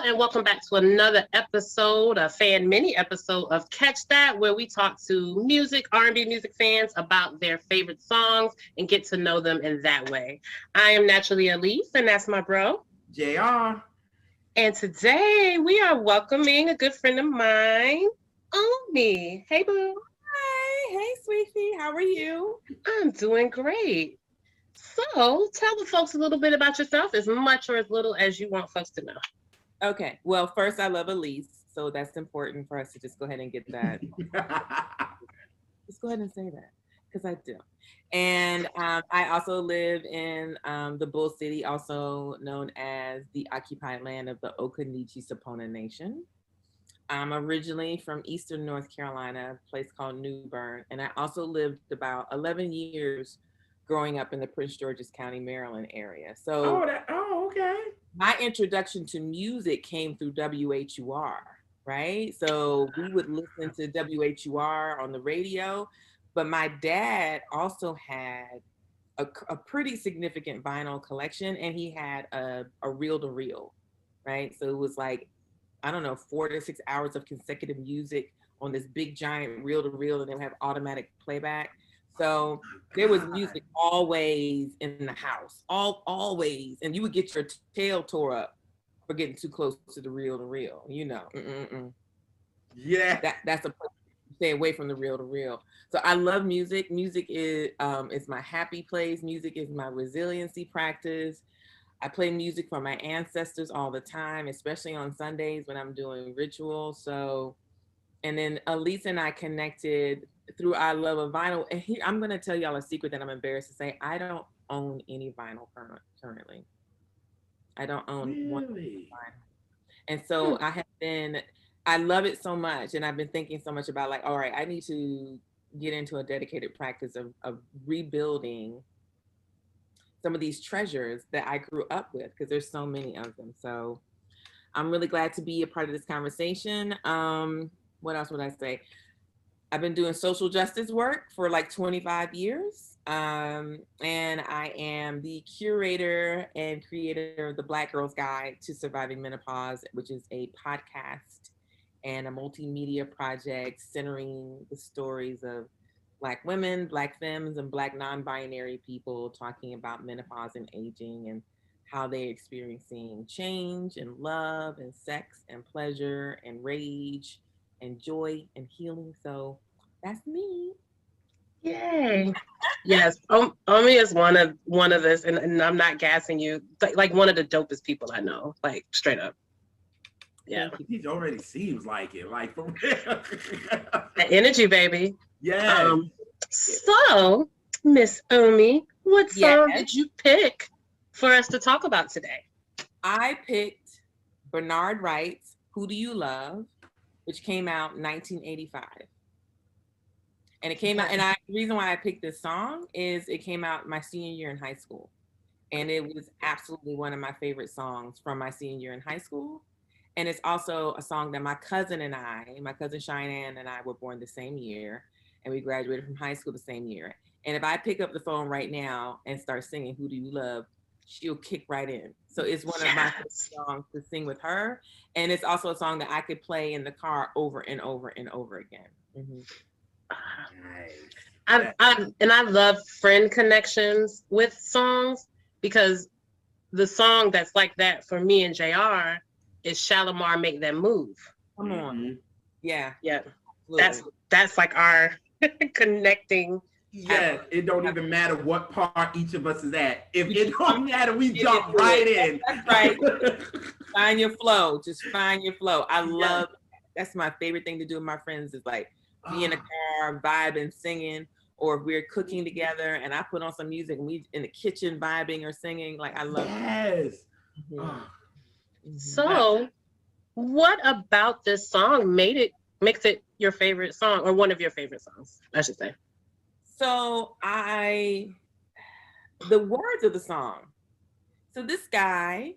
and welcome back to another episode, a fan mini episode of Catch That, where we talk to R&B music fans about their favorite songs and get to know them in that way. I am Naturally Alise, and that's my bro. JR. And today we are welcoming a good friend of mine, Omi. Hey, boo. Hi, hey, sweetie. How are you? I'm doing great. So tell the folks a little bit about yourself, as much or as little as you want folks to know. Okay. Well, first, I love Alise, so that's important for us to just go ahead and get that. Just go ahead and say that, because I do. And I also live in the Bull City, also known as the occupied land of the Occaneechi-Sapona Nation. I'm originally from Eastern North Carolina, a place called New Bern, and I also lived about 11 years growing up in the Prince George's County, Maryland area. So, okay. My introduction to music came through WHUR, right? So we would listen to WHUR on the radio, but my dad also had a pretty significant vinyl collection, and he had a reel-to-reel, right? So it was like, I don't know, 4 to 6 hours of consecutive music on this big giant reel-to-reel, and they would have automatic playback. So there was music always in the house, always, and you would get your tail tore up for getting too close to the reel. You know, Yeah, that's a stay away from the reel. So I love music. Music is my happy place. Music is my resiliency practice. I play music for my ancestors all the time, especially on Sundays when I'm doing rituals. So, and then Alise and I connected through our love of vinyl. And I'm going to tell y'all a secret that I'm embarrassed to say. I don't own any vinyl currently. I don't own one vinyl. And so I love it so much. And I've been thinking so much about, like, all right, I need to get into a dedicated practice of rebuilding some of these treasures that I grew up with, because there's so many of them. So I'm really glad to be a part of this conversation. What else would I say? I've been doing social justice work for like 25 years. And I am the curator and creator of the Black Girl's Guide to Surviving Menopause, which is a podcast and a multimedia project centering the stories of Black women, Black femmes, and Black non-binary people talking about menopause and aging and how they're experiencing change and love and sex and pleasure and rage and joy and healing. So that's me. Yay. Yes. Omi is one of this, and I'm not gassing you, like one of the dopest people I know, like straight up. Yeah. He already seems like it, like for real. The energy, baby. Yeah. So, Miss Omi, what song did you pick for us to talk about today? I picked Bernard Wright's "Who Do You Love," which came out in 1985. And it came out, and the reason why I picked this song is it came out my senior year in high school. And it was absolutely one of my favorite songs from my senior year in high school. And it's also a song that my cousin Cheyenne and I were born the same year. And we graduated from high school the same year. And if I pick up the phone right now and start singing "Who Do You Love," she'll kick right in. So it's one of my favorite songs to sing with her. And it's also a song that I could play in the car over and over and over again. Mm-hmm. Nice. I love friend connections with songs, because the song that's like that for me and JR is Shalimar Make That Move. Come on. Yeah. Absolutely. That's like our connecting. Yeah, it don't even matter what part each of us is at. If it don't matter, we jump right in. That's right. Find your flow. Just find your flow. I love, that's my favorite thing to do with my friends, is like be in a car, vibing, singing, or if we're cooking together and I put on some music and we in the kitchen vibing or singing. Like, I love it. So what about this song makes it your favorite song, or one of your favorite songs, I should say? So the words of the song. So this guy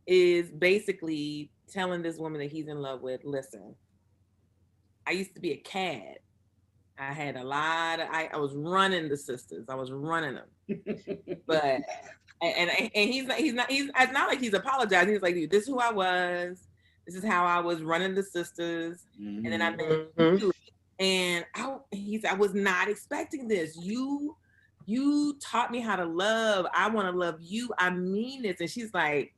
is basically telling this woman that he's in love with, listen, I used to be a cad. I had I was running the sisters. I was running them. But and it's not like he's apologizing. He's like, dude, this is who I was. This is how I was running the sisters, and then I met you. And I was not expecting this. You taught me how to love. I want to love you. I mean this. And she's like,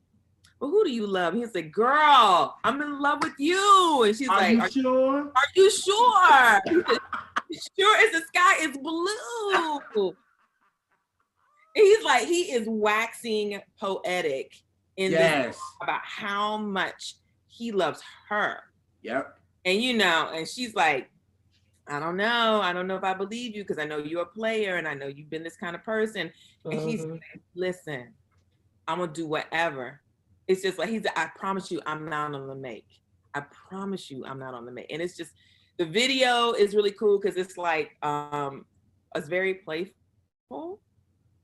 well, who do you love? And he's like, girl, I'm in love with you. And she's like, are you sure? Are you sure? Sure as the sky is blue. And he's like, he is waxing poetic in this about how much he loves her. Yep. And and she's like, I don't know if I believe you, because I know you're a player and I know you've been this kind of person. And he's like, listen, I'm gonna do whatever. It's just like I promise you I'm not on the make. I promise you I'm not on the make. And it's just, the video is really cool because it's like it's very playful.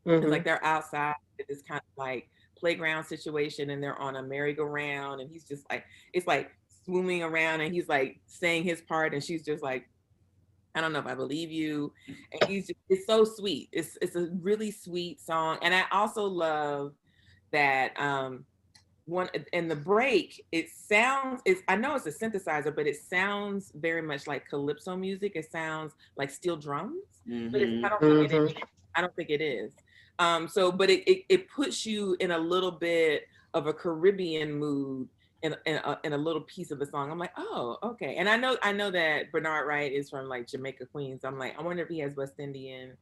It's like they're outside at this kind of like playground situation and they're on a merry-go-round and he's just like, it's like swimming around and he's like saying his part and she's just like, I don't know if I believe you. And it's so sweet. It's a really sweet song. And I also love that one in the break, I know it's a synthesizer, but it sounds very much like calypso music. It sounds like steel drums, but I don't think it is. But it puts you in a little bit of a Caribbean mood in a little piece of the song. I'm like, oh, okay. And I know that Bernard Wright is from like Jamaica, Queens. I'm like, I wonder if he has West Indian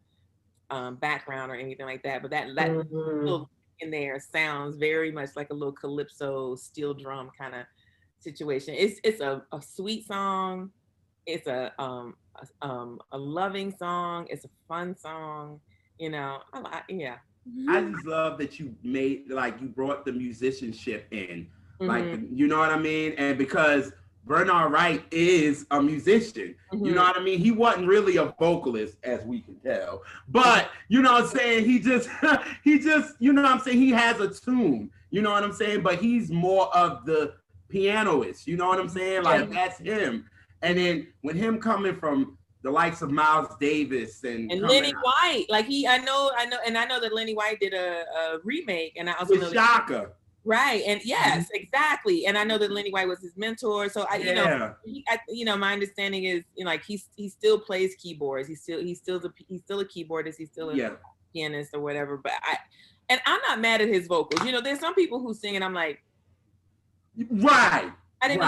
background or anything like that. But that little in there sounds very much like a little calypso steel drum kind of situation. It's a sweet song. It's a loving song. It's a fun song. I just love that you brought the musicianship in, you know what I mean? And because Bernard Wright is a musician, you know what I mean? He wasn't really a vocalist, as we can tell, but you know what I'm saying? He just, you know what I'm saying? He has a tune, you know what I'm saying? But he's more of the pianoist, you know what I'm saying? Like that's him. And then with him coming from the likes of Miles Davis and Lenny White, like I know that Lenny White did a remake, and I also know Shaka. Right, and yes, exactly, and I know that Lenny White was his mentor. So my understanding is, like he still plays keyboards. He's still a keyboardist. He's still a pianist or whatever. But I'm not mad at his vocals. There's some people who sing, and I'm like, right, I'm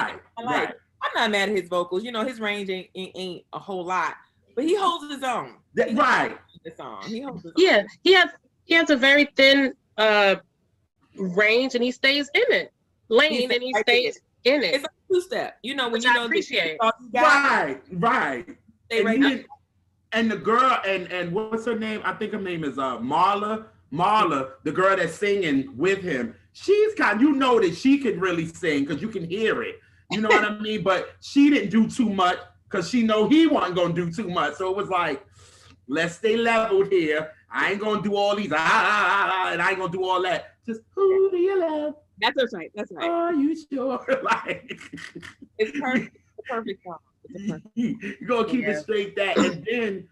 not mad at his vocals. His range ain't a whole lot, but he holds his own. Right. The song. He holds his own. Yeah, he has a very thin range, and he stays in it. Lane, and he stays in it. It's a two-step. When I appreciate. Right. And the girl, and what's her name? I think her name is Marla. Marla, the girl that's singing with him. She's that she could really sing because you can hear it. You know what I mean? But she didn't do too much because she know he wasn't going to do too much. So it was like, let's stay leveled here. I ain't going to do all these, and I ain't going to do all that. Just, who do you love? That's right. Are you sure? It's perfect. It's a perfect song. You're going to keep it straight that. And then,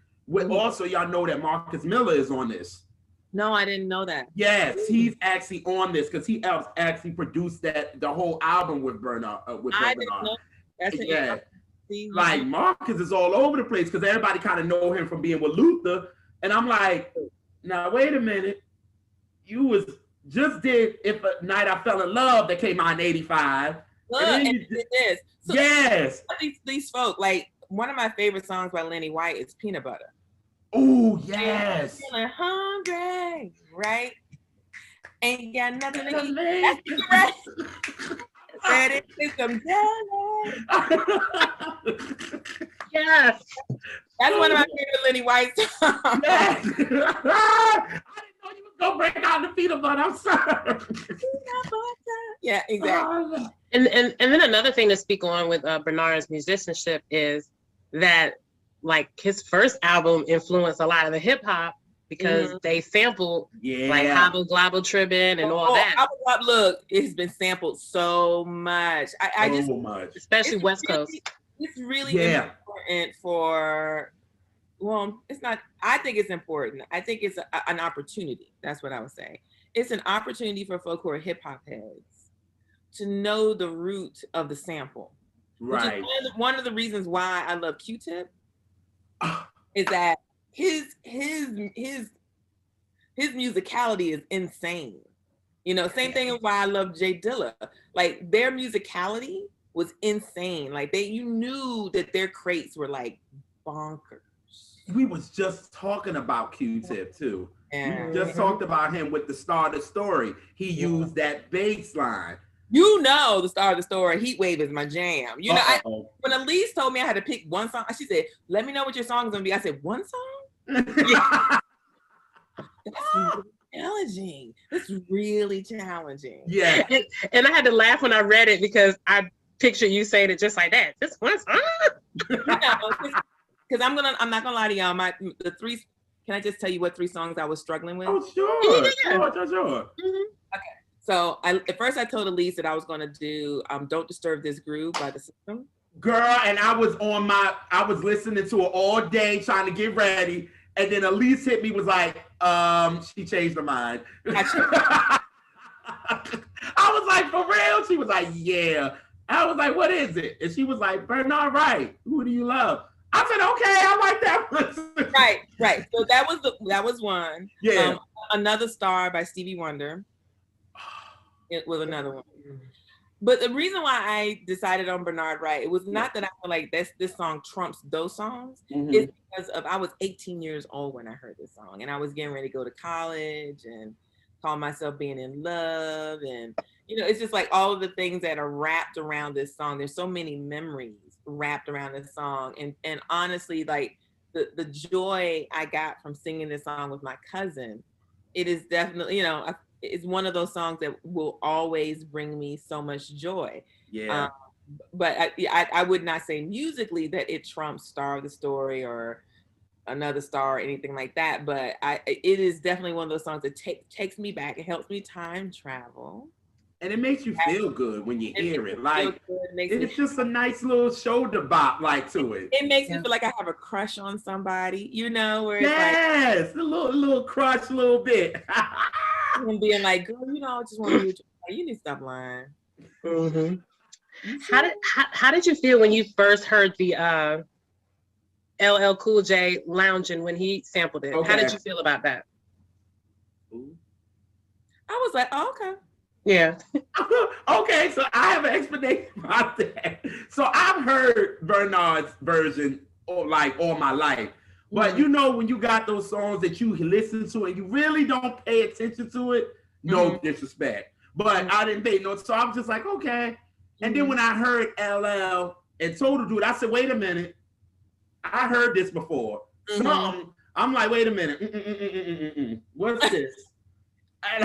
also, y'all know that Marcus Miller is on this. No, I didn't know that. Yes, he's actually on this because he helps actually produce the whole album with Bernard. I didn't know. That's like Marcus is all over the place because everybody kind of know him from being with Luther, and I'm like, now wait a minute, you was just did "If a Night I Fell in Love" that came out in '85. Look, and it is. So yes, these folk, like one of my favorite songs by Lenny White is "Peanut Butter." Oh yes. Feeling hungry, right? Ain't got nothing to eat. That's right. Ready to some jelly. Yes. That's one of my favorite Lenny White songs. Yes. I didn't know you was gonna break out the peanut butter. I'm sorry. Yeah, exactly. And then another thing to speak on with Bernard's musicianship is that like his first album influenced a lot of the hip hop because they sampled like Hobble Globble Tribbin and all that. Look, it's been sampled so much. Especially West Coast. It's really important for. Well, it's not. I think it's important. I think it's an opportunity. That's what I would say. It's an opportunity for folk who are hip hop heads to know the root of the sample. Right. Which is one of the reasons why I love Q-Tip is that his musicality is insane. You know, same thing is why I love Jay Dilla. Like their musicality was insane. Like you knew that their crates were like bonkers. We was just talking about Q-Tip too. Yeah. We just talked about him with the Start of Story. He used that bass line. You know, the Start of the Story, Heat Wave is my jam. You know, when Alise told me I had to pick one song, she said, "Let me know what your song's gonna be." I said, "One song?" That's really challenging. That's really challenging. Yeah. And I had to laugh when I read it because I picture you saying it just like that. Just one song. Because I'm not gonna lie to y'all. The three. Can I just tell you what 3 songs I was struggling with? Oh, sure. Yeah. Sure. Mm-hmm. Okay. So at first I told Alise that I was gonna do "Don't Disturb This Groove" by The System. Girl, and I was listening to it all day trying to get ready, and then Alise hit me, was like, she changed her mind. I was like, for real? She was like, yeah. I was like, what is it? And she was like, Bernard Wright. Who do you love? I said, okay, I like that one. Right. So that was one. Yeah. Another Star by Stevie Wonder. It was another one. But the reason why I decided on Bernard Wright, it was not that I feel like this song trumps those songs. Mm-hmm. It's because I was 18 years old when I heard this song, and I was getting ready to go to college and call myself being in love, and you know, it's just like all of the things that are wrapped around this song. There's so many memories wrapped around this song, and honestly, like the joy I got from singing this song with my cousin, it is definitely, you know, it's one of those songs that will always bring me so much joy. Yeah. But I would not say musically that it trumps Star of the Story or Another Star or anything like that. But it is definitely one of those songs that takes me back. It helps me time travel. And it makes you feel good when you hear it. Like, it's just a nice little shoulder bop like to it. It makes me feel like I have a crush on somebody, you know, where it's yes, a little crush, a little bit. And being like, girl, you know, I just want to you need to stop lying. Mm-hmm. How did you feel when you first heard the LL Cool J lounging when he sampled it? Okay. How did you feel about that? Ooh. I was like, oh, okay. Yeah. Okay, so I have an explanation about that. So I've heard Bernard's version all my life. But you know, when you got those songs that you listen to and you really don't pay attention to it, no disrespect. But I didn't pay no, so I was just like, okay. And then when I heard LL and Total Dude, I said, wait a minute. I heard this before. I'm like, wait a minute. What's this? And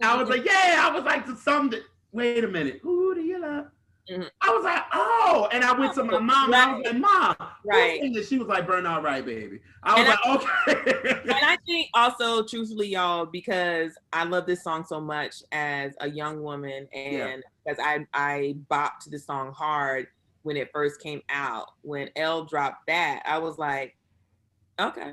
I was like, yeah, I was like, to some, wait a minute. Who do you love? I was like, oh, and I went to my mom. I was like, Mom, right? And she was like, Bernard Wright, baby. I was like, okay. And I think also, truthfully, y'all, because I love this song so much as a young woman, and because I bopped to the song hard when it first came out. When L dropped that, I was like, okay.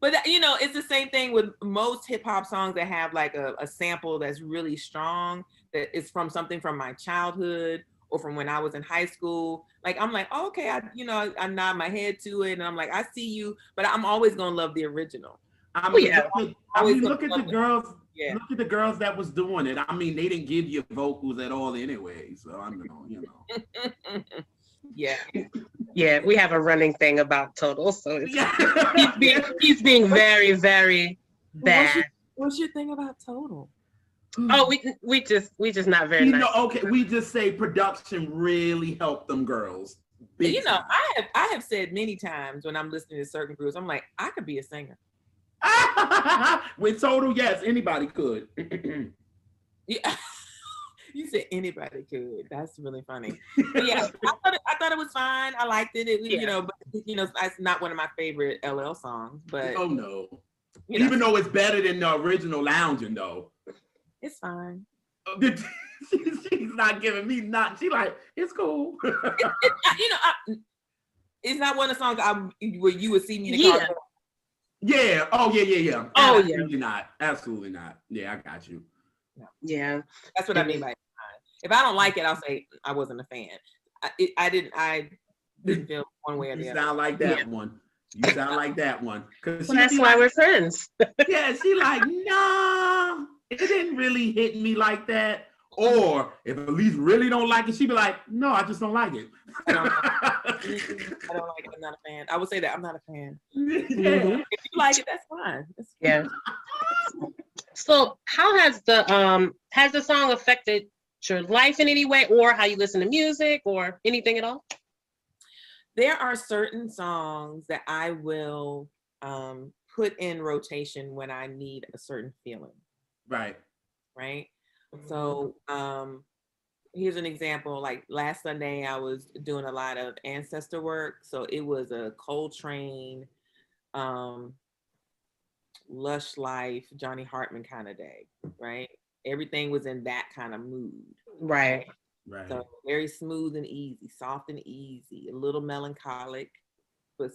But you know, it's the same thing with most hip hop songs that have like a sample that's really strong, that is from something from my childhood or from when I was in high school. Like, I'm like, oh, okay, I nod my head to it, and I'm like, I see you, but I'm always gonna love the original. I mean, look at the girls. Yeah. Look at the girls that was doing it. I mean, they didn't give you vocals at all anyway. So I know, you know. Yeah, we have a running thing about Total, so he's being very, very bad. What's your thing about Total? Oh, we just not very nice. You know, okay, we just say production really helped them girls. You know, I have said many times when I'm listening to certain groups, I'm like, I could be a singer. With Total, yes, anybody could. Yeah. You said anybody could. That's really funny. But yeah, I thought it was fine. I liked it. You know, but you know, it's not one of my favorite LL songs. But oh no, even though it's better than the original Lounging, though. It's fine. She's not giving me nothing. She like, it's cool. You know, it's not one of the songs where you would see me in the car. Yeah. Oh yeah. Oh Absolutely not. Absolutely not. Yeah, I got you. No. Yeah. That's what I mean by fine. If I don't like it, I'll say I wasn't a fan. I didn't feel one way or the You other. sound like that one. You sound like that one. Well, that's why like, we're friends. yeah, she like, nah, it didn't really hit me like that. Or if Elise really don't like it, she'd be like, no, I just don't like it. I don't like it. I'm not a fan. I would say that I'm not a fan. Yeah. If you like it, that's fine. Yeah. So how has the song affected your life in any way, or how you listen to music, or anything at all? There are certain songs that I will put in rotation when I need a certain feeling. Right. Right. So here's an example. Like last Sunday, I was doing a lot of ancestor work. So it was a Coltrane, Lush Life, Johnny Hartman kind of day, right? Everything was in that kind of mood. Right. Right. So very smooth and easy, soft and easy, a little melancholic, but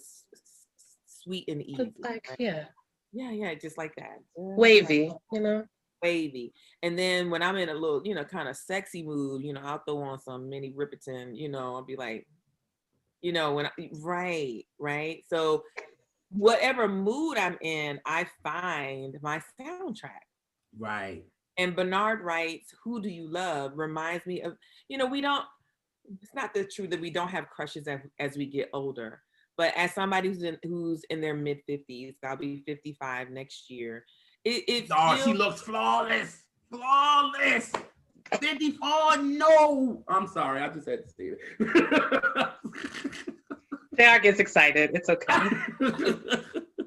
sweet and easy. Like, right? Yeah, just like that. wavy, you know. Wavy. And then when I'm in a little, kind of sexy mood, I'll throw on some Minnie Riperton, I'll be like, right. So whatever mood I'm in, I find my soundtrack. Right. And Bernard Wright's "Who Do You Love" reminds me of, it's not the truth that we don't have crushes as we get older, but as somebody who's in their mid 50s, I'll be 55 next year. She looks flawless. 54, no. I'm sorry, I just had to say it. JR gets excited. It's okay.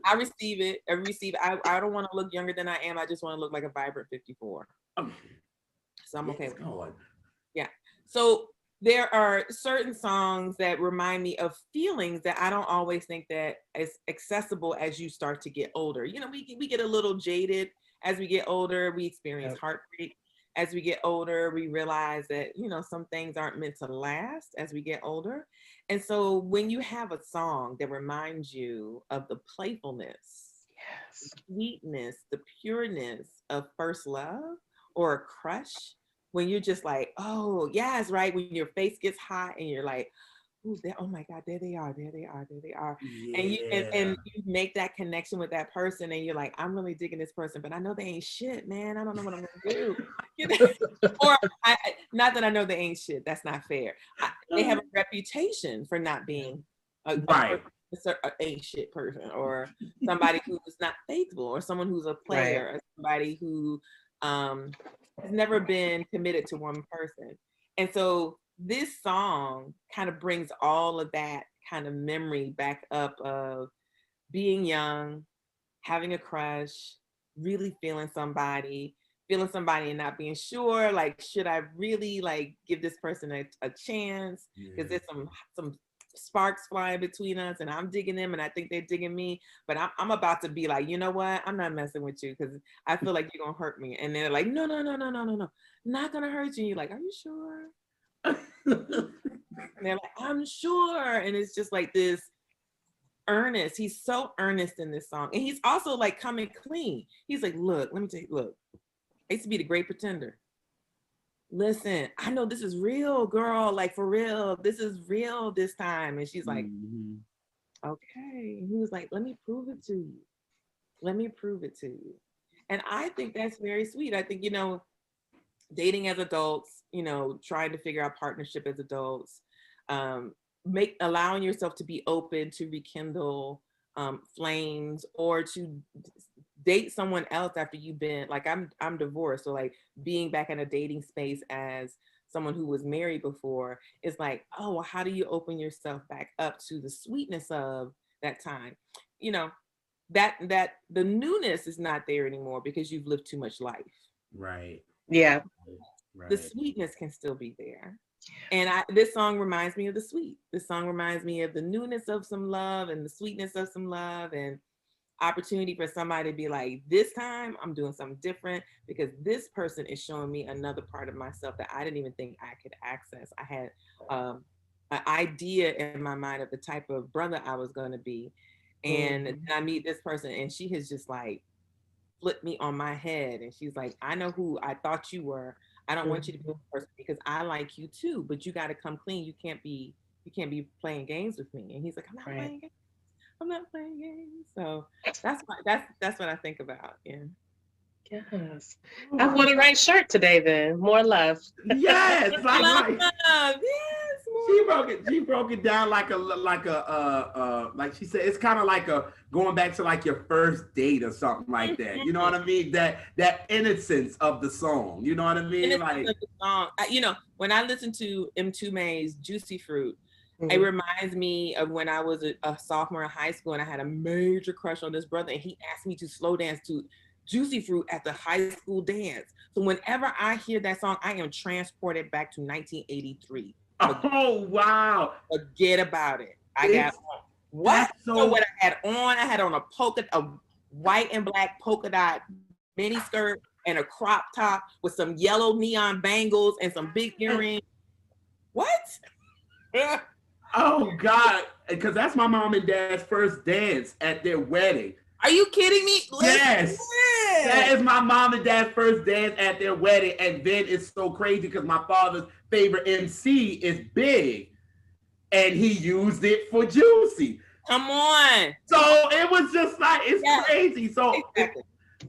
I receive it. I don't want to look younger than I am. I just want to look like a vibrant 54. So I'm okay with it. Yeah. So there are certain songs that remind me of feelings that I don't always think that is accessible as you start to get older. We get a little jaded as we get older. We experience heartbreak. As we get older, we realize that, some things aren't meant to last as we get older. And so when you have a song that reminds you of the playfulness, the sweetness, the pureness of first love or a crush, when you're just like, oh, yes, right. When your face gets hot and you're like, oh my God, there they are. Yeah. And you make that connection with that person and you're like, I'm really digging this person, but I know they ain't shit, man. I don't know what I'm gonna do. Or not that I know they ain't shit. That's not fair. They have a reputation for not being a ain't shit person, or somebody who's not faithful, or someone who's a player, or somebody who has never been committed to one person. And so this song kind of brings all of that kind of memory back up of being young, having a crush, really feeling somebody and not being sure, like, should I really give this person a chance? Because there's some sparks flying between us and I'm digging them and I think they're digging me, but I'm about to be like, you know what? I'm not messing with you because I feel like you're gonna hurt me. And they're like, no, not gonna hurt you. You're like, are you sure? And they're like, I'm sure. And it's just like this earnest. He's so earnest in this song. And he's also coming clean. He's like, look, let me tell you, look, I used to be the great pretender. Listen, I know this is real, girl. For real, this is real this time. And she's like, okay. And he was like, let me prove it to you. And I think that's very sweet. I think, dating as adults, trying to figure out partnership as adults, allowing yourself to be open to rekindle flames, or to date someone else after you've been I'm divorced, so being back in a dating space as someone who was married before is oh, well, how do you open yourself back up to the sweetness of that time? That the newness is not there anymore because you've lived too much life. Right. Yeah. Right. The sweetness can still be there. And this song reminds me of the sweet. This song reminds me of the newness of some love and the sweetness of some love, and opportunity for somebody to be like, this time I'm doing something different because this person is showing me another part of myself that I didn't even think I could access. I had an idea in my mind of the type of brother I was going to be. And then I meet this person and she has just flipped me on my head. And she's like, I know who I thought you were. I don't want you to be a person because I like you too, but you got to come clean. You can't be playing games with me. And he's like, I'm not playing games. I'm not playing games. So that's what I think about. Yeah. Yes. I wore the right shirt today then. More love. Yes, like Yes, she broke it down like she said, it's kind of like going back to like your first date or something like that. You know what I mean? That innocence of the song. You know what I mean? Like the song. When I listen to M2May's Juicy Fruit, it reminds me of when I was a sophomore in high school and I had a major crush on this brother and he asked me to slow dance to Juicy Fruit at the high school dance. So whenever I hear that song, I am transported back to 1983. Oh wow! Forget about it. I got what? So what I had on? I had on a white and black polka dot mini skirt and a crop top with some yellow neon bangles and some big earrings. What? Oh God! Because that's my mom and dad's first dance at their wedding. Are you kidding me? Yes. That is my mom and dad's first dance at their wedding. And then it's so crazy because my father's favorite MC is Big. And he used it for Juicy. Come on. So it was just like, it's crazy. So,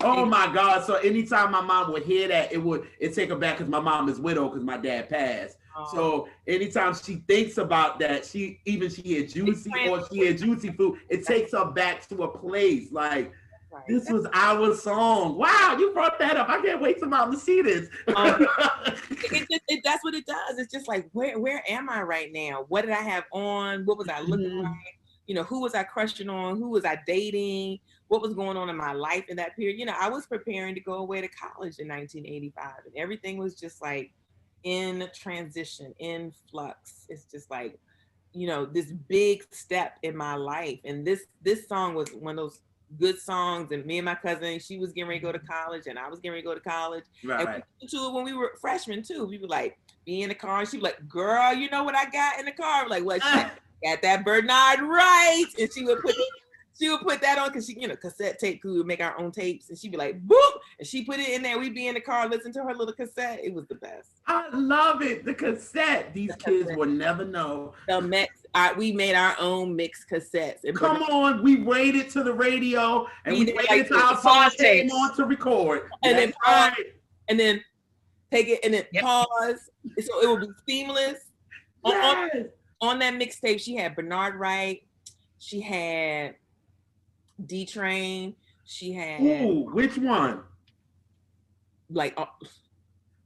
oh my God. So anytime my mom would hear that, it'd take her back because my mom is widowed because my dad passed. So anytime she thinks about that, she hear Juicy or she hear Juicy Fruit, it takes her back to a place like, this was our song. Wow, you brought that up. I can't wait till mom to see this. That's what it does. It's just like, where am I right now? What did I have on? What was I looking like? Who was I crushing on? Who was I dating? What was going on in my life in that period? I was preparing to go away to college in 1985 and everything was just like in transition, in flux. It's just like, this big step in my life. And this song was one of those good songs. And me and my cousin, she was getting ready to go to college and I was getting ready to go to college. Right. And we listened to it when we were freshmen too. We would like be in the car and she'd be like, girl, you know what I got in the car? I'm like, what? She got that Bernard Wright. And she would put that on because she, cassette tape, we would make our own tapes and she'd be like, boop, and she put it in there. We'd be in the car, listen to her little cassette. It was the best. I love it. The cassette. These kids will never know. We made our own mixed cassettes. Come on, we waited to the radio and we waited till our song came on to record. And then pause, and then take it and then pause. So it would be seamless. Yes. On that mixtape, she had Bernard Wright. She had D-Train. She had. Ooh, which one? Like.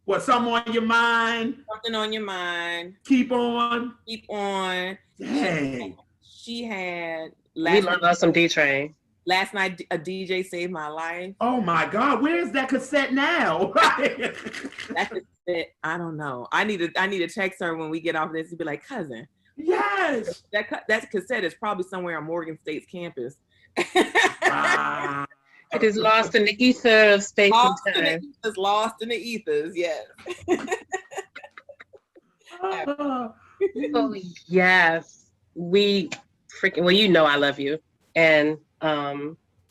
What, something on your mind? Something on your mind. Keep on. Keep on. Dang. She had. We love us some D-Train. Last night, a DJ saved my life. Oh my God, where's that cassette now? That cassette, I don't know. I need to text her when we get off this and be like, cousin. Yes. That cassette is probably somewhere on Morgan State's campus. It is lost in the ether of space and time. It's lost in the ethers, yes. Oh, yes. We freaking, well, I love you. And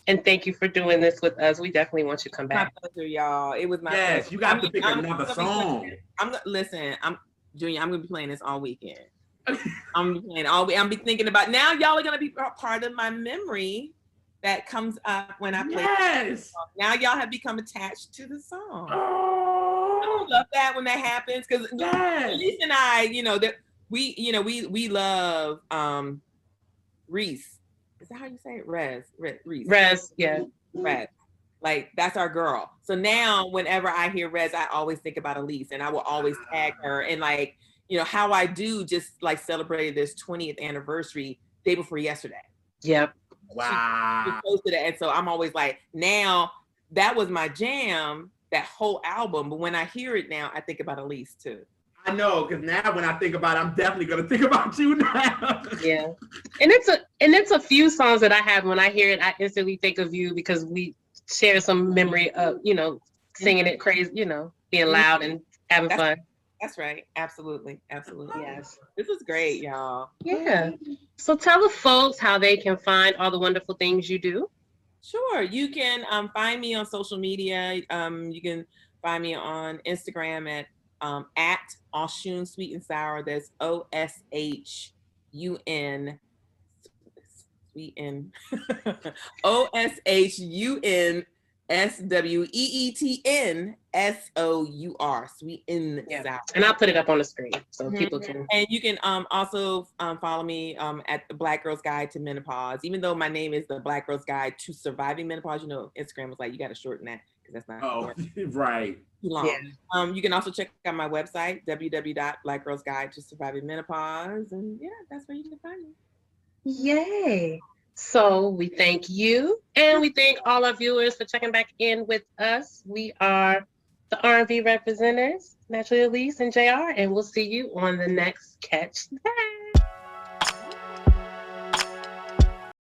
thank you for doing this with us. We definitely want you to come back. My pleasure, y'all. It was my pleasure. You got to pick another song. Junior, I'm gonna be playing this all weekend. I'm gonna be playing all week. I'm be thinking about now. Y'all are gonna be part of my memory that comes up when I play. Yes. Now y'all have become attached to the song. Oh. I love that when that happens because Elise and I, that we love Reese. Is that how you say it? Reese. Rez, yeah. Rez. Like, that's our girl. So now whenever I hear Rez, I always think about Elise and I will always tag her. And like, how I do just like celebrated this 20th anniversary day before yesterday. Yep. Wow. She posted it. And so I'm always like, now that was my jam, that whole album. But when I hear it now, I think about Elise too. I know, because now when I think about it, I'm definitely gonna think about you now. Yeah, and it's a few songs that I have when I hear it, I instantly think of you because we share some memory of singing it crazy, being loud and having fun. That's right. Absolutely. Yes. This is great, y'all. Yeah. So tell the folks how they can find all the wonderful things you do. Sure. You can find me on social media. You can find me on Instagram at Oshun Sweet and Sour. That's OSHUN Sweet and OSHUNSWEETNSOUR Sweet and Sour. And I'll put it up on the screen so people can. And you can also follow me at the Black Girl's Guide to Menopause. Even though my name is the Black Girl's Guide to Surviving Menopause, you know, Instagram was like, you got to shorten that because that's not right. too long. Yeah. You can also check out my website, www.blackgirlsguide-to-surviving-menopause. And yeah, that's where you can find me. Yay. So we thank you and we thank all our viewers for checking back in with us. We are the R&B representatives, Naturally Alise and JR, and we'll see you on the next Catch That.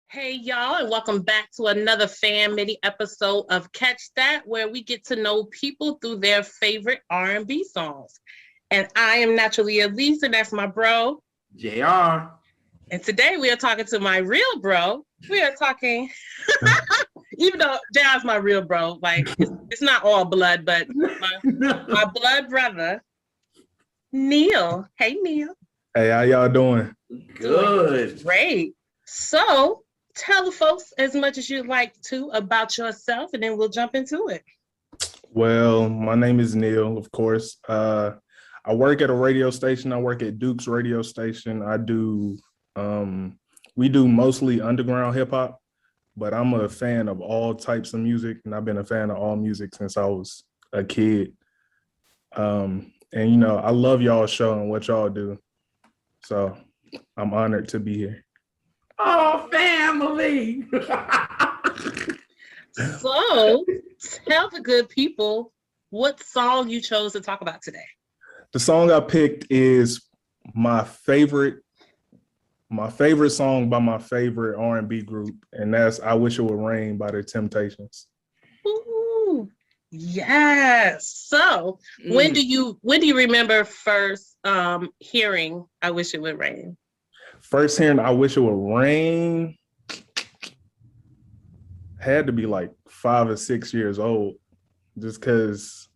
Hey y'all, and welcome back to another fan mini episode of Catch That, where we get to know people through their favorite R&B songs. And I am Naturally Alise, and that's my bro, JR. And today we are talking to my real bro. We are talking, even though JR's my real bro, like it's not all blood, but my blood brother, Neal. Hey, Neal. Hey, how y'all doing? Good. Great. So tell the folks as much as you'd like to about yourself, and then we'll jump into it. Well, my name is Neal, of course. I work at a radio station. I work at Duke's radio station. We do mostly underground hip hop, but I'm a fan of all types of music, and I've been a fan of all music since I was a kid. And you know, I love y'all show and what y'all do. So I'm honored to be here. Oh, family. So tell the good people what song you chose to talk about today. The song I picked is my favorite song by my favorite R&B group, and that's "I Wish It Would Rain" by the Temptations. Ooh, yes. So when do you remember first hearing "I Wish It Would Rain"? First hearing "I Wish It Would Rain" had to be like 5 or 6 years old, just because,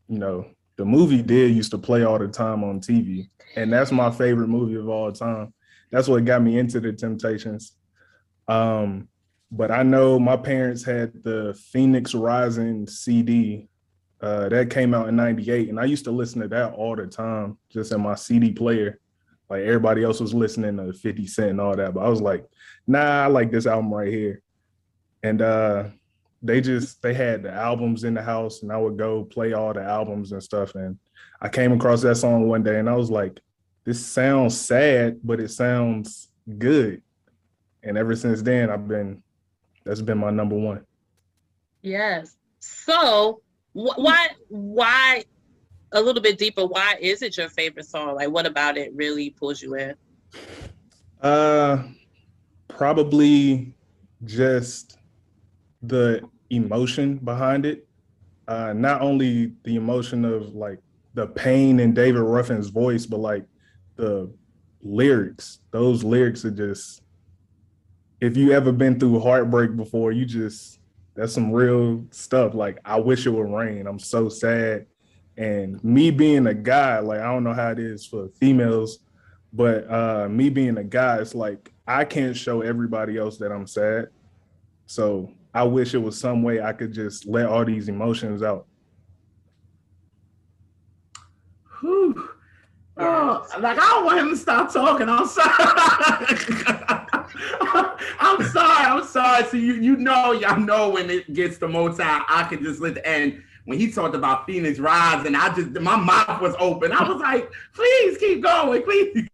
you know, the movie used to play all the time on TV, and that's my favorite movie of all time. That's what got me into the Temptations. But I know my parents had the Phoenix Rising CD that came out in '98, and I used to listen to that all the time, just in my CD player. Like everybody else was listening to 50 Cent and all that, but I was like, nah, I like this album right here. And they had the albums in the house, and I would go play all the albums and stuff. And I came across that song one day, and I was like, this sounds sad, but it sounds good. And ever since then, that's been my number one. Yes. So why a little bit deeper, why is it your favorite song? Like, what about it really pulls you in? Probably just the emotion behind it. Not only the emotion of like the pain in David Ruffin's voice, but like the lyrics. Those lyrics are just, if you ever been through heartbreak before, that's some real stuff. Like, I wish it would rain. I'm so sad. And me being a guy, like, I don't know how it is for females, but me being a guy, it's like, I can't show everybody else that I'm sad. So I wish it was some way I could just let all these emotions out. Whew. Oh, like, I don't want him to stop talking. I'm sorry. I'm sorry. So y'all know when it gets to Motown, I can just let the end. When he talked about Phoenix Rising, my mouth was open. I was like, please keep going, please.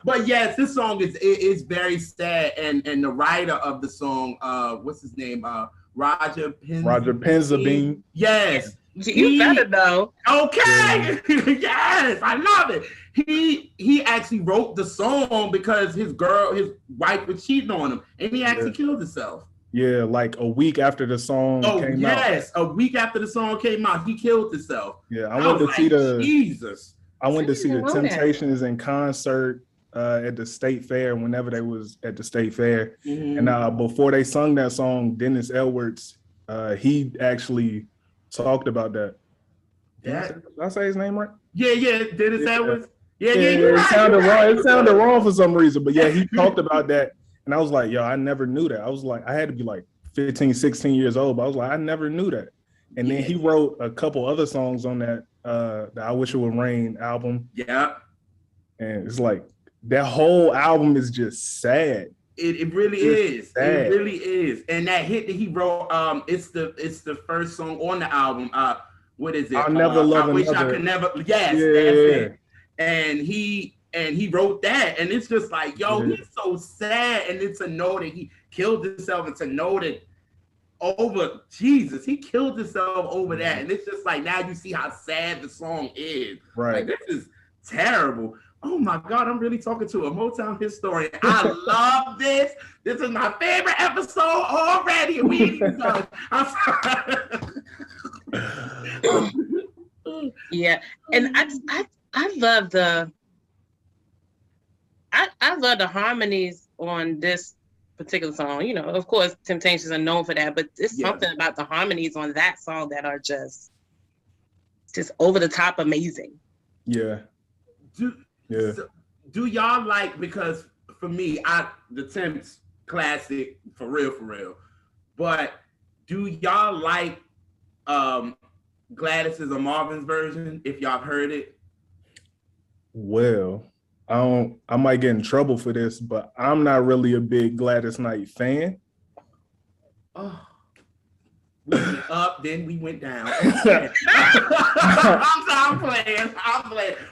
But yes, this song is very sad, and the writer of the song, what's his name? Roger Penzabene. Yes. You better know. Okay. Yes, I love it. He actually wrote the song because his wife was cheating on him, and he actually killed himself. Yeah, like a week after the song came out. Yes, a week after the song came out, he killed himself. Yeah, I went to see the Jesus. I went to see the Temptations in concert at the state fair whenever they was at the state fair. Mm-hmm. And before they sung that song, Dennis Edwards, he actually talked about that. Did I say his name right? Yeah, Dennis Edwards. Yeah, it sounded wrong. It sounded wrong for some reason, but yeah, he talked about that. And I was like, yo, I never knew that. I was like, I had to be like 15, 16 years old, but I was like, I never knew that. And then he wrote a couple other songs on that, the I Wish It Would Rain album. Yeah. And it's like, that whole album is just sad. It really is. Sad. It really is. And that hit that he wrote, it's the first song on the album. What is it? I'll Never Love I Wish Another. I Could Never. Yes, that's it. And he wrote that, and it's just like, yo, he's so sad, and it's to know that he killed himself, and to know that he killed himself over that, and it's just like, now you see how sad the song is. Right. Like, this is terrible. Oh my God, I'm really talking to a Motown historian. I love this. This is my favorite episode already. We done. I'm sorry. Yeah, and I love the harmonies on this particular song. You know, of course, Temptations are known for that, but it's something about the harmonies on that song that are just over the top amazing. Yeah. Do y'all like, because for me, the Temps classic for real, but do y'all like Gladys's or Marvin's version, if y'all heard it? Well, I might get in trouble for this, but I'm not really a big Gladys Knight fan. Oh, we went up, then we went down. I'm playing.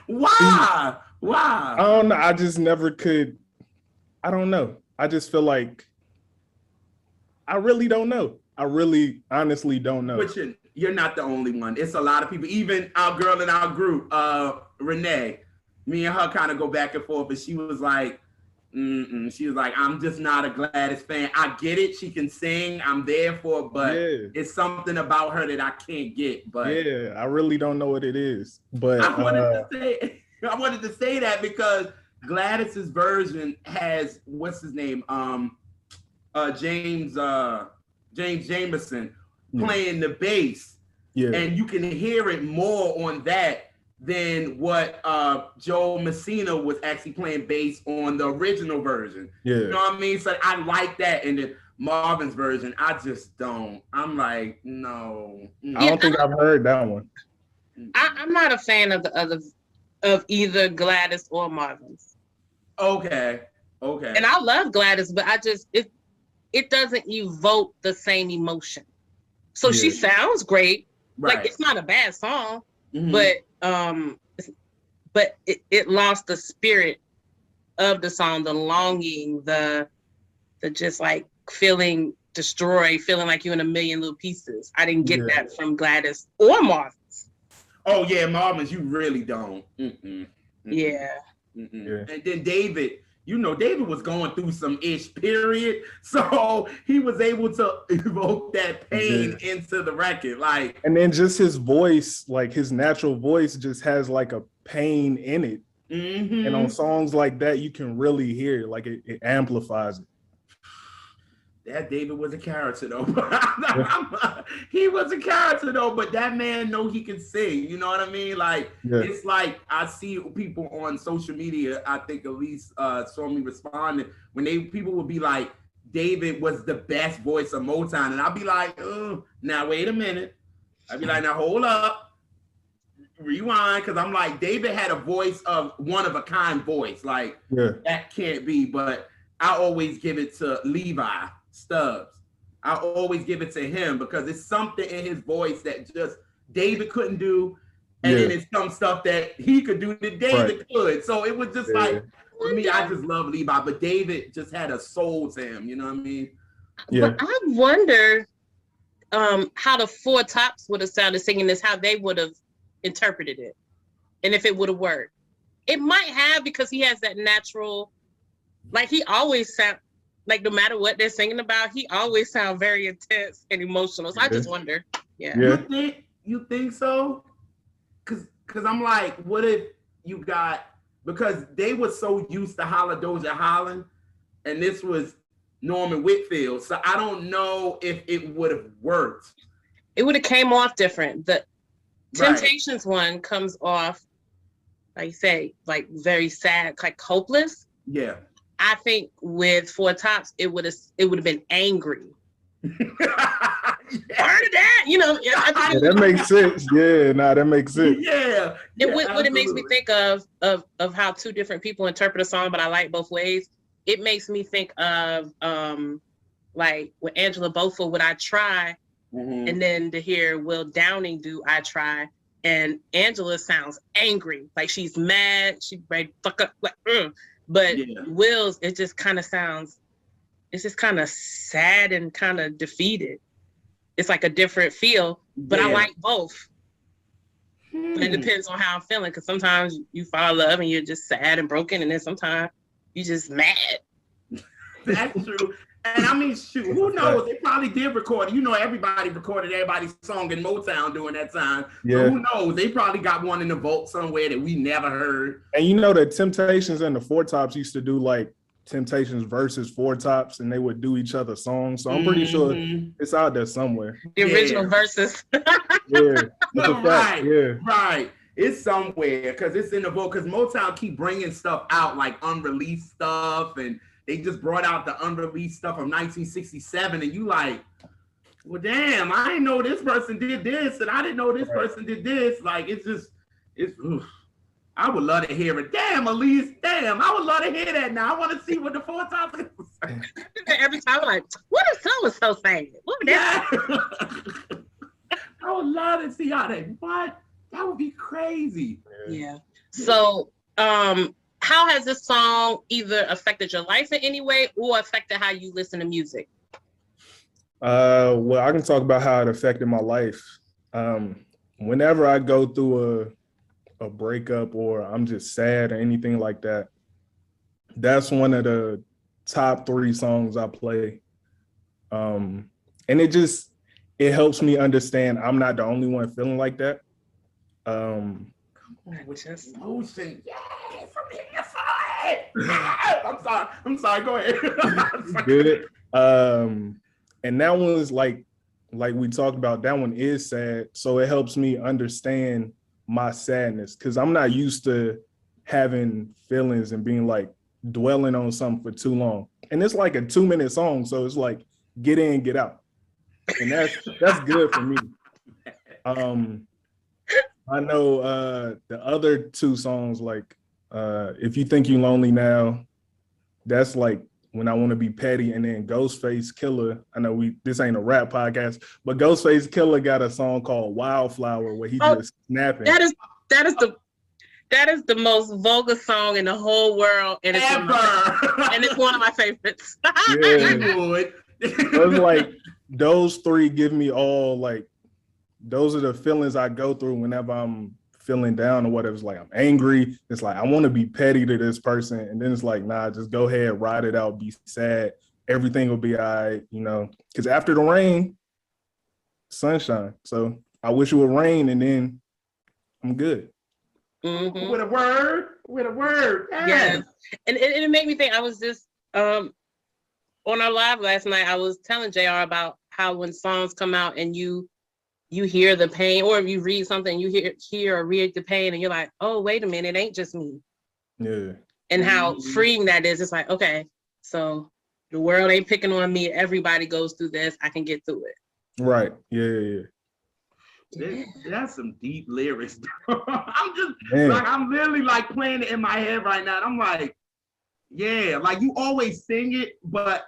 Why? I don't know. I just never could. I don't know. I just feel like I really don't know. I really honestly don't know. But you're not the only one. It's a lot of people. Even our girl in our group, Renee, me and her kind of go back and forth, but she was like, she was like, I'm just not a Gladys fan. I get it. She can sing. I'm there for it, but it's something about her that I can't get. But yeah, I really don't know what it is. But I wanted to say that because Gladys's version has, what's his name? James Jamerson playing the bass. Yeah. And you can hear it more on that than what Joe Messina was actually playing bass on the original version. Yeah. You know what I mean? So I like that. And then Marvin's version, I just don't. I'm like, no. I don't think I've heard that one. I'm not a fan of of either Gladys or Marvin's. Okay. And I love Gladys, but it doesn't evoke the same emotion. So she sounds great. Right. Like, it's not a bad song, but it lost the spirit of the song, the longing, the just like feeling destroyed, feeling like you're in a million little pieces. I didn't get that from Gladys or Marvin's. Oh yeah, Marvin's, you really don't. Yeah. And then David, David was going through some period. So he was able to evoke that pain into the record. Like, and then just his voice, like his natural voice just has like a pain in it. And on songs like that, you can really hear it, like it amplifies it. That David was a character though. He was a character though, but that man know he can sing. You know what I mean? Like, it's like I see people on social media, I think Elise saw me responding when people would be like, David was the best voice of Motown. And I'll be like, oh, now wait a minute. I'd be like, now hold up. Rewind, because I'm like, David had a voice of one of a kind voice. Like, that can't be, but I always give it to Levi Stubbs. I always give it to him because it's something in his voice that just David couldn't do, and then it's some stuff that he could do that David could. So it was just like, for me, I just love Levi, but David just had a soul to him. You know what I mean? Yeah. But I wonder how the Four Tops would have sounded singing this, how they would have interpreted it, and if it would have worked. It might have, because he has that natural, like, he always sound like, no matter what they're singing about, he always sound very intense and emotional. So I just wonder. Yeah. You think so? Cause I'm like, what if you got because they were so used to Holla Doja Holland, and this was Norman Whitfield. So I don't know if it would have worked. It would have came off different. The Temptations one comes off, like you say, like very sad, like hopeless. Yeah. I think with Four Tops, it would have been angry. Part of that, you know. Yeah, that makes sense. Yeah, that makes sense. Yeah. What it makes me think of how two different people interpret a song, but I like both ways. It makes me think of like with Angela Bofill, Would I Try? Mm-hmm. And then to hear Will Downing do I Try. And Angela sounds angry, like she's mad, she's ready to fuck up, like, But Will's, it just kind of sounds, it's just kind of sad and kind of defeated. It's like a different feel, but I like both. It depends on how I'm feeling, because sometimes you fall in love and you're just sad and broken, and then sometimes you're just mad. That's true. And I mean, shoot, who knows? They probably did record it. You know, everybody recorded everybody's song in Motown during that time. Yeah. So who knows? They probably got one in the vault somewhere that we never heard. And you know, the Temptations and the Four Tops used to do like Temptations versus Four Tops, and they would do each other's songs. So I'm pretty sure it's out there somewhere. The original verses. Right. It's somewhere because it's in the vault. Because Motown keep bringing stuff out, like unreleased stuff, and they just brought out the unreleased stuff from 1967, and you like, well, damn, I didn't know this person did this, and I didn't know this person did this. Like, I would love to hear it. Damn, Alise, damn, I would love to hear that now. I want to see what the Four Tops is. Every time I'm like, what is so-and-so saying? What would that I would love to see how that would be crazy. Yeah. So, how has this song either affected your life in any way or affected how you listen to music? Well, I can talk about how it affected my life. Whenever I go through a breakup or I'm just sad or anything like that, that's one of the top 3 songs I play. And it helps me understand I'm not the only one feeling like that. Which is emotion. Yes, I'm sorry. Go ahead. Good. And that one is like we talked about, that one is sad. So it helps me understand my sadness, because I'm not used to having feelings and being like dwelling on something for too long. And it's like a 2-minute song, so it's like get in, get out. And that's good for me. I know the other 2 songs, like If You Think You Lonely Now, that's like when I Want to Be Petty. And then Ghostface Killer, I know this ain't a rap podcast, but Ghostface Killer got a song called Wildflower where he just snapping. That is the most vulgar song in the whole world, and it's one of my favorites. It's like those 3 give me all, like, those are the feelings I go through whenever I'm feeling down or whatever. It's like I'm angry. It's like I want to be petty to this person, and then it's like, nah, just go ahead, ride it out, be sad. Everything will be all right, you know. Because after the rain, sunshine. So I wish it would rain, and then I'm good. Mm-hmm. With a word. Yeah. And it made me think. I was just on our live last night. I was telling JR about how when songs come out and you hear the pain, or if you read something, you hear or read the pain, and you're like, oh, wait a minute, it ain't just me. Yeah. And how freeing that is. It's like, okay, so the world ain't picking on me. Everybody goes through this. I can get through it. Right. Yeah. That's some deep lyrics. I'm literally like playing it in my head right now. I'm like, yeah, like you always sing it, but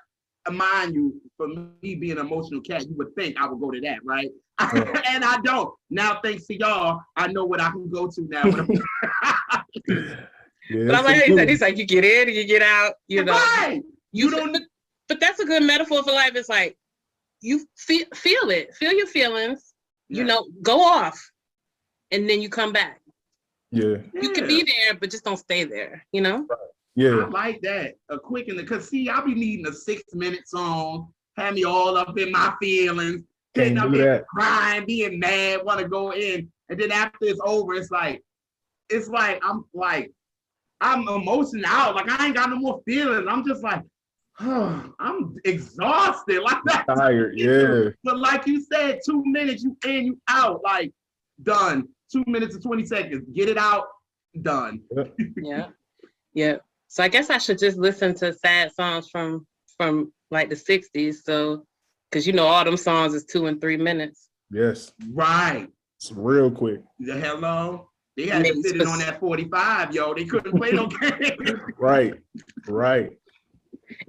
mind you, for me being an emotional cat, you would think I would go to that, right? And I don't. Now, thanks to y'all, I know what I can go to now. But I'm like, he's like, you get in and you get out, you know. Right. You don't. But that's a good metaphor for life. It's like you feel it, feel your feelings, you know, go off, and then you come back. Yeah. You can be there, but just don't stay there, you know. Right. Yeah. I like that. A quick, because see, I'll be needing a 6-minute song, have me all up in my feelings, getting up there crying, being mad, want to go in. And then after it's over, it's like I'm like, I'm emotional out. Like I ain't got no more feelings. I'm just like, I'm exhausted. Like that. Tired, yeah. But like you said, 2 minutes, you in, you out. Like done. 2 minutes and 20 seconds. Get it out. Done. Yeah. Yeah. So I guess I should just listen to sad songs from like the 60s. So because all them songs is 2 and 3 minutes. Yes. Right. It's real quick. The hello. They had to fit it on that 45, yo. They couldn't play no game. Right. Right.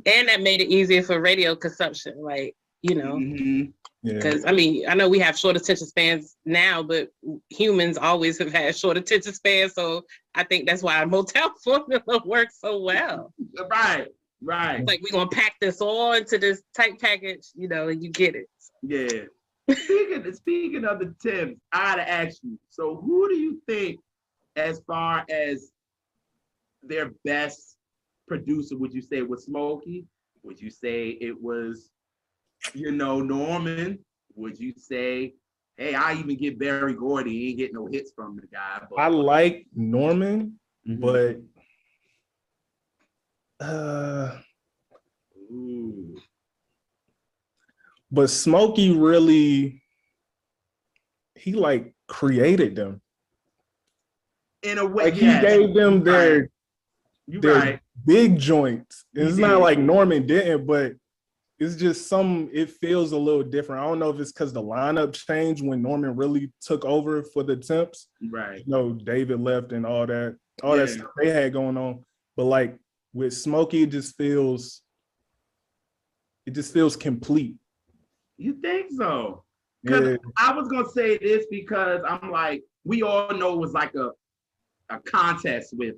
And that made it easier for radio consumption, like, Mm-hmm. because I mean, I know we have short attention spans now, but humans always have had short attention spans. So I think that's why Motown formula works so well. Right. Right. Like we're gonna pack this all into this tight package, and you get it. Yeah. Speaking of the Tims, I gotta ask you. So, who do you think, as far as their best producer, would you say it was Smokey? Would you say it was, Norman? Would you say, hey, I even get Barry Gordy? He ain't getting no hits from the guy. But I like Norman, but but Smokey really, he like created them. In a way, like he gave them their big joints. It's not like Norman didn't, but it's just it feels a little different. I don't know if it's because the lineup changed when Norman really took over for the Temps. Right. David left and all that stuff they had going on. But like with Smokey, it just feels complete. You think so? Because I was gonna say this because I'm like, we all know it was like a contest with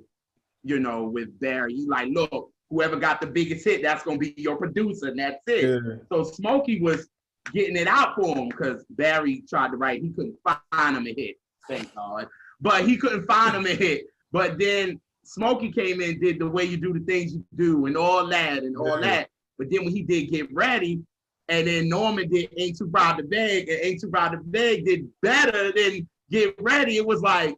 Barry. He like, look, whoever got the biggest hit, that's gonna be your producer, and that's it. Yeah. So Smokey was getting it out for him because Barry tried to write, he couldn't find him a hit, thank God. But he couldn't find him a hit. But then Smokey came in, did the way you do the things you do and all that and all that. But then when he did Get Ready, and then Norman did Ain't Too Proud to Beg, and Ain't Too Proud to Beg did better than Get Ready, it was like,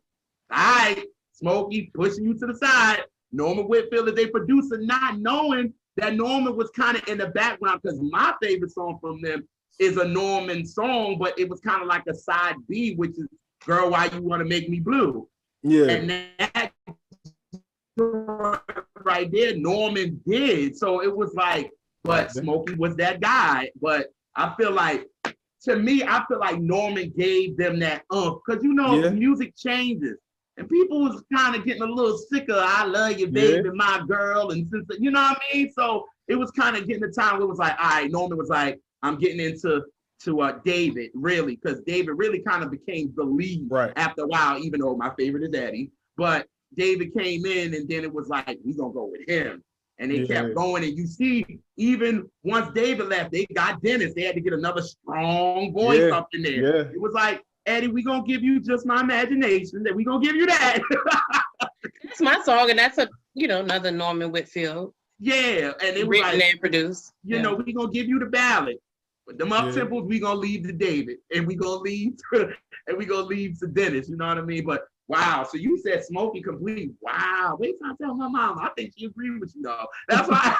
all right, Smokey pushing you to the side. Norman Whitfield is a producer, not knowing that Norman was kind of in the background, because my favorite song from them is a Norman song, but it was kind of like a side B, which is Girl, Why You Want to Make Me Blue? Yeah. And that right there, Norman did. So it was like, but Smokey was that guy. But I feel like, to me, I feel like Norman gave them that because music changes. And people was kind of getting a little sick of I love you, baby, my girl, and sister, you know what I mean? So it was kind of getting the time where it was like, all right, Norman was like, I'm getting into David, really, because David really kind of became the lead after a while, even though my favorite is Eddie. But David came in, and then it was like, we're going to go with him. And they kept going. And you see, even once David left, they got Dennis. They had to get another strong voice up in there. Yeah. It was like, Eddie, we're going to give you Just My Imagination. That we're going to give you that. That's my song, and that's another Norman Whitfield. Yeah. And it was written and produced. We're going to give you the ballad. But them up-tempos, we're going to leave to David. And we're going to leave to Dennis. You know what I mean? But wow, so you said Smokey complete. Wow, wait till I tell my mom. I think she agreed with you, though. That's why.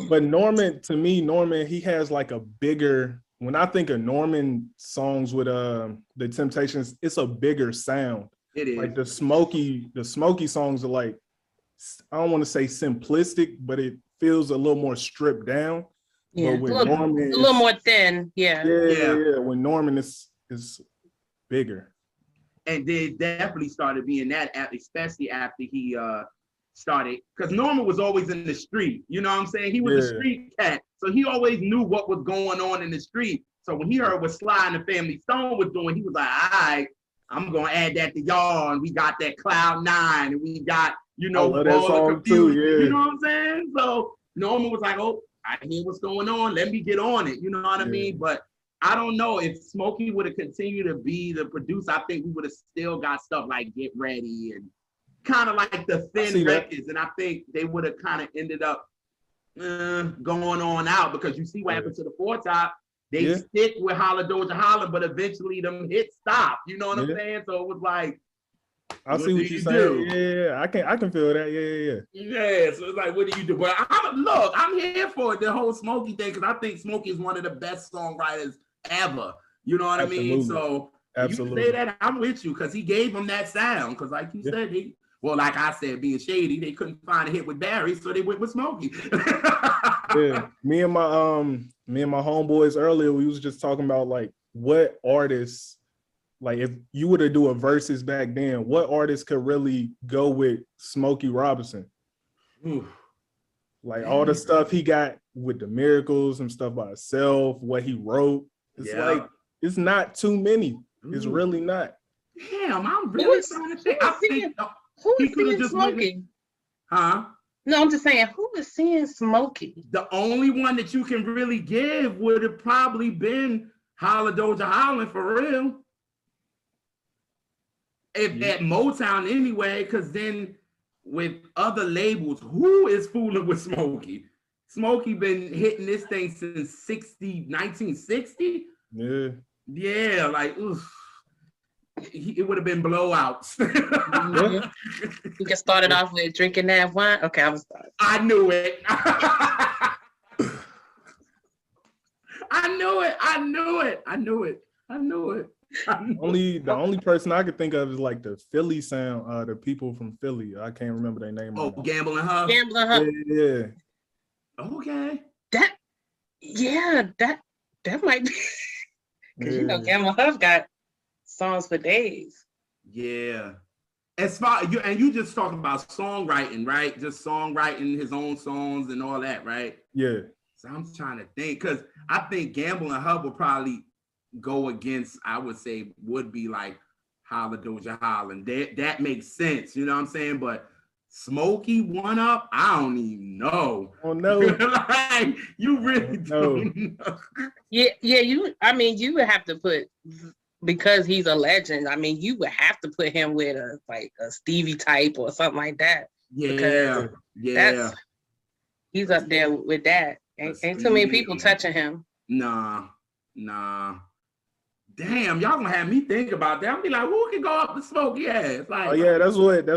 But Norman, to me, he has like a bigger, when I think of Norman songs with the Temptations, it's a bigger sound. It is. Like the Smokey songs are like, I don't want to say simplistic, but it feels a little more stripped down. Yeah, but with Norman, a little more thin. Yeah. When Norman is bigger. And they definitely started being that, especially after he started, because Norman was always in the street. You know what I'm saying? He was a street cat. So he always knew what was going on in the street. So when he heard what Sly and the Family Stone was doing, he was like, all right, I'm going to add that to y'all. And we got that Cloud 9, and we got, all the confusion. Too, you know what I'm saying? So Norman was like, oh, I hear what's going on. Let me get on it. You know what I mean? But I don't know if Smokey would have continued to be the producer. I think we would have still got stuff like Get Ready and kind of like the thin records. And I think they would have kind of ended up going on out, because you see what happened to the Four Top. They stick with Holla Doja Holla, but eventually them hits stopped. You know what I'm saying? So it was like, I see what you're saying. Yeah, I can feel that. Yeah. Yeah, so it's like, what do you do? But I'm here for the whole Smokey thing because I think Smokey is one of the best songwriters ever. You know what I mean? So you say that, I'm with you because he gave him that sound. Because like you said, like I said, being shady, they couldn't find a hit with Barry, so they went with Smokey. Yeah, me and my homeboys earlier, we was just talking about like what artists, like if you were to do a versus back then, what artists could really go with Smokey Robinson? Ooh. Like all the stuff he got with the Miracles and stuff by himself, what he wrote. It's like it's not too many. It's really not. Damn, I'm really trying to think. Who is seeing Smokey? Huh? No, I'm just saying, who is seeing Smokey? The only one that you can really give would have probably been Holla Doja Holland for real. If at Motown anyway, because then with other labels, who is fooling with Smokey? Smokey been hitting this thing since 1960? Yeah. Yeah, like, oof. It would have been blowouts. You can start it off with drinking that wine. Okay, I was starting. I knew it. I knew it. The only person I could think of is like the Philly sound, the people from Philly. I can't remember their name. Oh, Gamble and Huff. Yeah. Okay. That might be because you know Gamble and Huff got songs for days. Yeah. As far you just talking about songwriting, right? Just songwriting his own songs and all that, right? Yeah. So I'm trying to think because I think Gamble and Huff would probably go against, I would say, would be like Holla Doja Holland. That makes sense, you know what I'm saying? But Smokey one up, I don't even know. Oh no. Like, you really don't know. Yeah, you would have to put, because he's a legend, I mean, you would have to put him with a Stevie type or something like that. Yeah. He's up there with that. Ain't too many people touching him. Nah. Damn, y'all gonna have me think about that. I'll be like, who can go up the Smokey ass? Like, oh yeah, that's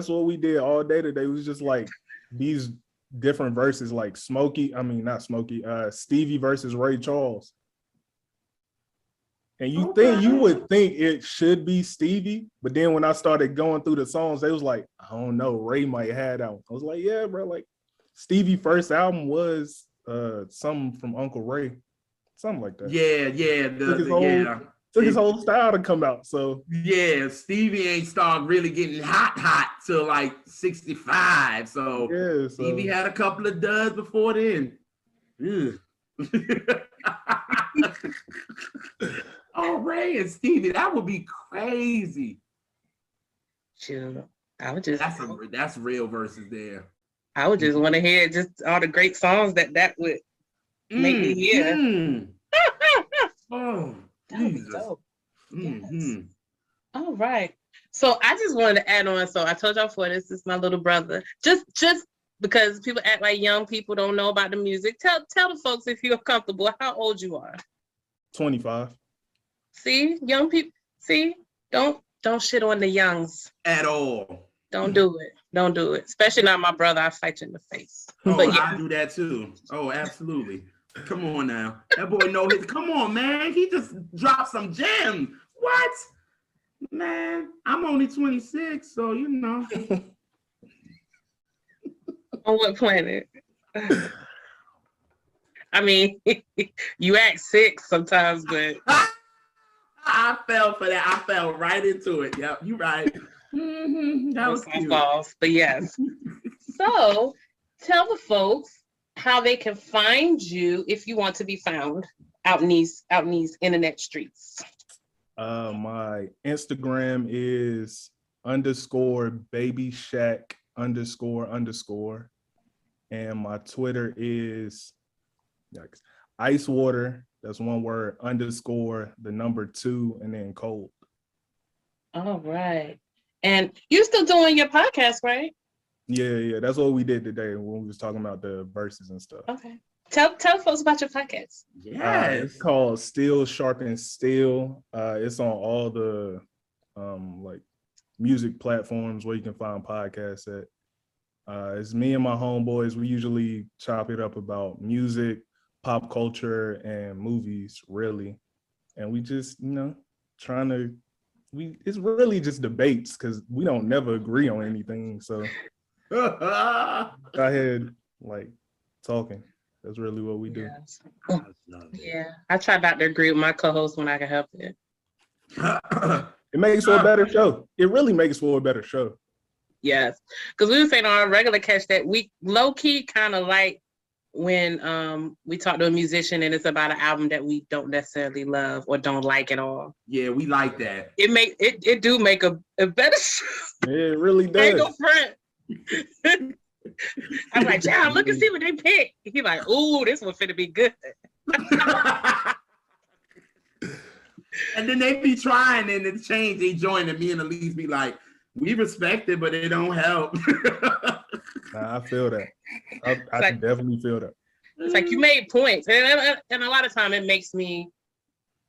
what we did all day today. It was just like these different verses, like Stevie versus Ray Charles. And you would think it should be Stevie, but then when I started going through the songs, they was like, I don't know, Ray might have that one. I was like, yeah, bro, like Stevie first album was something from Uncle Ray, something like that. Yeah. Took his whole style to come out. So yeah, Stevie ain't started really getting hot till like 65. So yeah, Stevie had a couple of duds before then. Oh, Ray and Stevie, that would be crazy. Sure, I would just that's real verses there. I would just want to hear just all the great songs that would make me hear. Oh, Jesus. Yes. All right. So I just wanted to add on. So I told y'all before, this is my little brother. Just because people act like young people don't know about the music. Tell the folks, if you're comfortable, how old you are. 25. See, young people. See, don't shit on the youngs at all. Don't do it. Especially not my brother. I fight you in the face. Oh, but yeah. I do that too. Oh, absolutely. Come on now. That boy know his. Come on, man. He just dropped some gems. What? Man, I'm only 26, so you know. On what planet? I mean, you act 6 sometimes, but I fell for that. I fell right into it. Yep, you're right. That was cute. False, but yes. So tell the folks how they can find you if you want to be found out in these internet streets. My Instagram is _BabyShack __ and my Twitter is ice water, that's one word, _2 and then cold. All right. And you're still doing your podcast, right? Yeah, that's what we did today when we was talking about the verses and stuff. Okay. Tell folks about your podcast. Yeah, it's called Steel Sharpens Steel. It's on all the like music platforms where you can find podcasts at. It's me and my homeboys. We usually chop it up about music, pop culture, and movies, really. And we just, it's really just debates because we don't never agree on anything. So go ahead, like talking. That's really what we do. Yes. Yeah, I try not to agree with my co-host when I can help it. It makes for a better show. It really makes for a better show. Yes, because we were saying on our regular Catch That, we low-key kind of like when we talk to a musician and it's about an album that we don't necessarily love or don't like at all. Yeah, we like that. It do make a better show. It really does. Ain't no front. I'm like, John, look and see what they pick. He like, ooh, this one finna be good. And then they be trying and it change. They join and me and Alise be like, we respect it, but it don't help. I feel that. I can definitely feel that. It's like you made points. And a lot of time it makes me,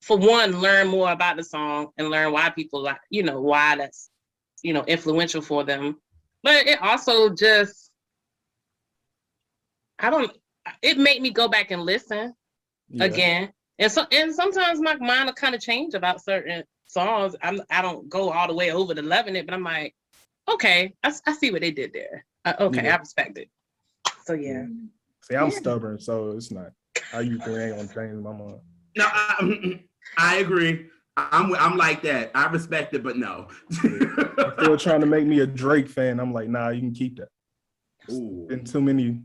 for one, learn more about the song and learn why people like, why that's, influential for them. But it also just, it made me go back and listen again. And sometimes my mind will kind of change about certain songs. I don't go all the way over to loving it, but I'm like, okay, I see what they did there. I respect it. So yeah. See, I'm stubborn, so it's not. I usually ain't gonna change my mind. No, I agree. I'm like that. I respect it, but no. If they were trying to make me a Drake fan, I'm like, nah, you can keep that. Ooh. And too many,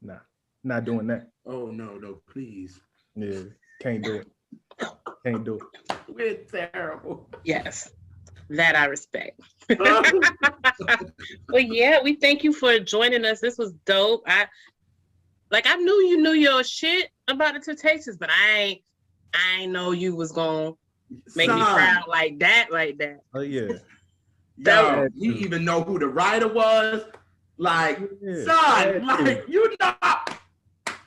nah, not doing that. Oh no, please. Yeah, can't do it. Can't do it. We're terrible. Yes, that I respect. But yeah, we thank you for joining us. This was dope. I knew you knew your shit about the Temptations, but I ain't know you was gonna make me proud like that. Oh yeah. Yo, you even know who the writer was? Like, son, like you know.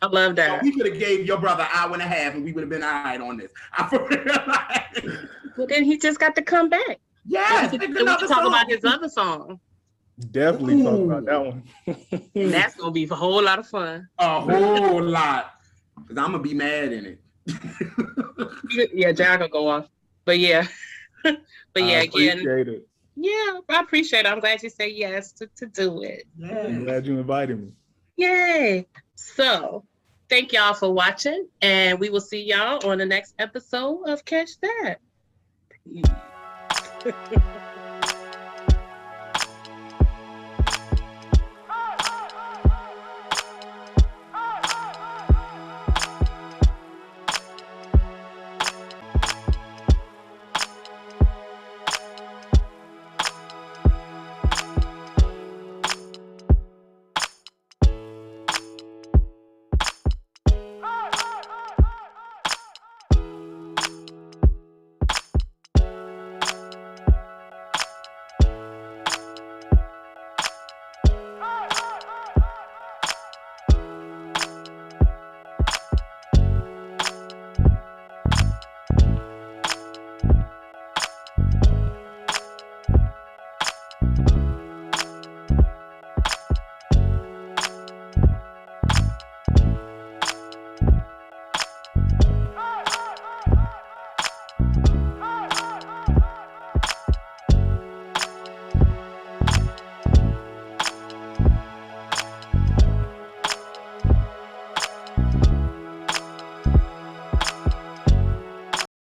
I love that. We could have gave your brother an hour and a half and we would have been all right on this. Well, then he just got to come back. Yes. We can talk about his other song. Definitely talk about that one. That's going to be a whole lot of fun. A whole lot. Because I'm going to be mad in it. Yeah, John will go off. But yeah. But yeah, again. It. Yeah, I appreciate it. I'm glad you say yes to do it. Yeah. I'm glad you invited me. Yay. So, thank y'all for watching, and we will see y'all on the next episode of Catch That.